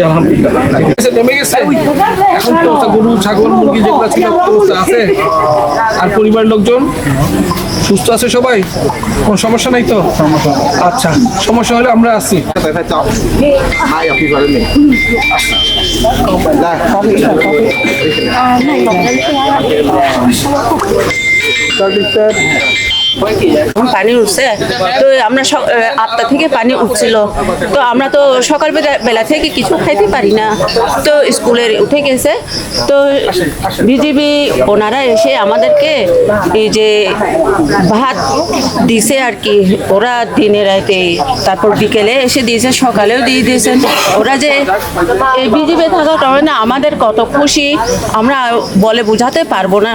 আলহামদুলিল্লাহ নেমে গেছে। এখন তো গরু ছাগল মুরগি যেগুলো ছিল আছে, আর পরিবারের লোকজন সুস্থ আছে সবাই, কোনো সমস্যা নাই তো? আচ্ছা, সমস্যা হলে আমরা আছি। পানি উঠছে তো আমরা 8টা থেকে পানি উঠছিল, তো আমরা তো সকাল বেলা থেকে কিছু খাইতে পারি না, তো স্কুলে উঠে গেছে। তো বিজিবি ওনারা এসে আমাদেরকে এই যে ভাত দিছে আর কি, ওরা দিনে রাতে, তারপর বিকেলে এসে দিয়েছে, সকালেও দিয়ে দিয়েছেন। ওরা যে এই বিজিবি থাকার কারণে আমাদের কত খুশি আমরা বলে বোঝাতে পারবো না।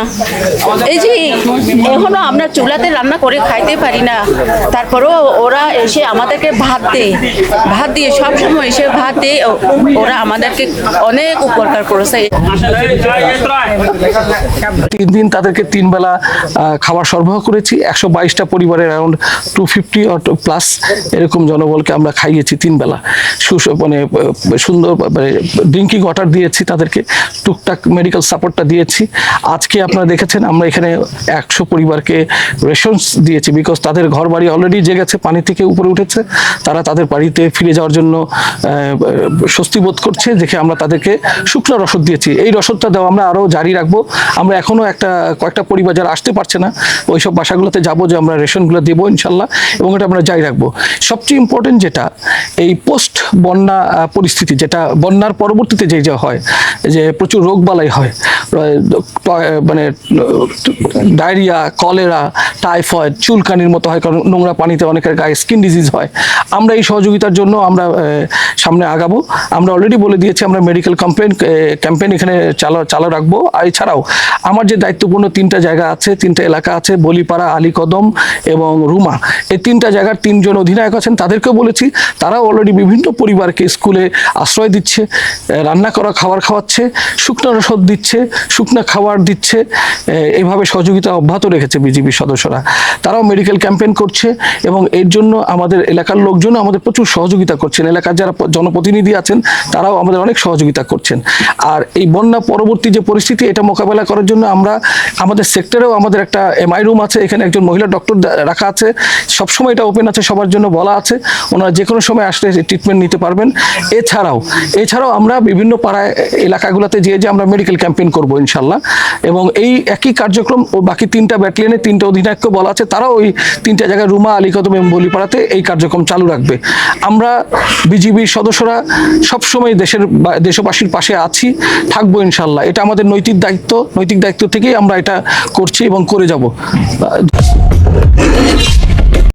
এই যে এখনো আমরা চুলাতে রান্না করে খাইতে পারি না, তারপরেও ওরা এসে আমাদেরকে ভাত দিয়ে সবসময় এসে ভাত দিয়ে ওরা আমাদেরকে অনেক উপকার করেছে। 3 দিন তাদেরকে 3 বেলা খাবার সরবরাহ করেছি। 122টা পরিবারের অ্যারাউন্ড 250 অর প্লাস এরকম জনবলকে আমরা খাইয়েছি 3 বেলা। মানে সুন্দর ড্রিঙ্কিং ওয়াটার দিয়েছি তাদেরকে, টুকটাক মেডিকেল সাপোর্টটা দিয়েছি। আজকে আপনারা দেখেছেন আমরা এখানে 100 পরিবারকে রেশনস দিয়েছি, বিকজ তাদের ঘর বাড়ি অলরেডি জেগেছে, পানি থেকে উপরে উঠেছে, তারা তাদের বাড়িতে ফিরে যাওয়ার জন্য স্বস্তি বোধ করছে, দেখে আমরা তাদেরকে শুকনো রসদ দিয়েছি। এই রসদটা দেওয়া আমরা আরও জারি রাখবো। আমরা এখনও কয়েকটা পরিবার যারা আসতে পারছে না ওইসব বাসাগুলোতে যাবো, যে আমরা রেশনগুলো দেবো ইনশাল্লাহ, এবং এটা আমরা জারি রাখবো। সবচেয়ে ইম্পর্টেন্ট যেটা, এই পোস্ট বন্যা পরিস্থিতি, যেটা বন্যার পরবর্তীতে যে হয়, যে প্রচুর রোগবালাই হয়, মানে ডায়রিয়া, কলেরা, টাইফয়েড, চুলকানির মতো হয়, কারণ নোংরা পানিতে অনেকের গায়ে স্কিন ডিজিজ হয়। আমরা এই সহযোগিতার জন্য আমরা সামনে আগাবো। আমরা অলরেডি বলে দিয়েছি আমরা মেডিকেল ক্যাম্পেইন এখানে চালু রাখবো। আর এছাড়াও আমার যে দায়িত্বপূর্ণ 3টা জায়গা আছে, 3টা এলাকা আছে, বলিপাড়া, আলীকদম এবং রুমা, এই 3টা জায়গার 3 জন অধিনায়ক আছেন, তাদেরকেও বলেছি। তারাও অলরেডি বিভিন্ন পরিবারকে স্কুলে আশ্রয় দিচ্ছে, রান্না করা খাবার খাওয়াচ্ছে, শুকনো রসদ দিচ্ছে, শুকনো খাবার দিচ্ছে। এইভাবে সহযোগিতা অব্যাহত রেখেছে বিজিবির সদস্যরা। তারাও মেডিকেল ক্যাম্পেইন করছে, এবং এর জন্য আমাদের এলাকার লোকজন আমাদের প্রচুর সহযোগিতা করছেন। এলাকার যারা জনপ্রতিনিধি আছেন তারাও আমাদের অনেক সহযোগিতা করছেন। আর এই বন্যা পরবর্তী যে পরিস্থিতি, এটা মোকাবেলা করার জন্য আমরা আমাদের সেক্টরেও আমাদের একটা এমআই রুম আছে, এখানে একজন মহিলা ডক্টর রাখা আছে, সবসময় এটা ওপেন আছে, সবার জন্য বলা আছে, ওনারা যে কোনো সময় আসলে ট্রিটমেন্ট নিতে পারবেন। এছাড়াও আমরা বিভিন্ন পাড়ায় এলাকাগুলোতে যে আমরা মেডিকেল ক্যাম্পেইন করবো ইনশাল্লাহ, এবং এই একই কার্যক্রম ও বাকি 3টা ব্যাটালিয়নে 3টা অধিনায়ককে বলা আছে, তারাও ওই 3টা জায়গায় রুমা, আলীকদম এবং বলিপাড়াতে এই কার্যক্রম চালু রাখবে। আমরা বিজিবির সদস্যরা সবসময় দেশবাসীর পাশে আছি, থাকবো ইনশাল্লাহ। এটা আমাদের নৈতিক দায়িত্ব থেকেই আমরা এটা করছি এবং করে যাব।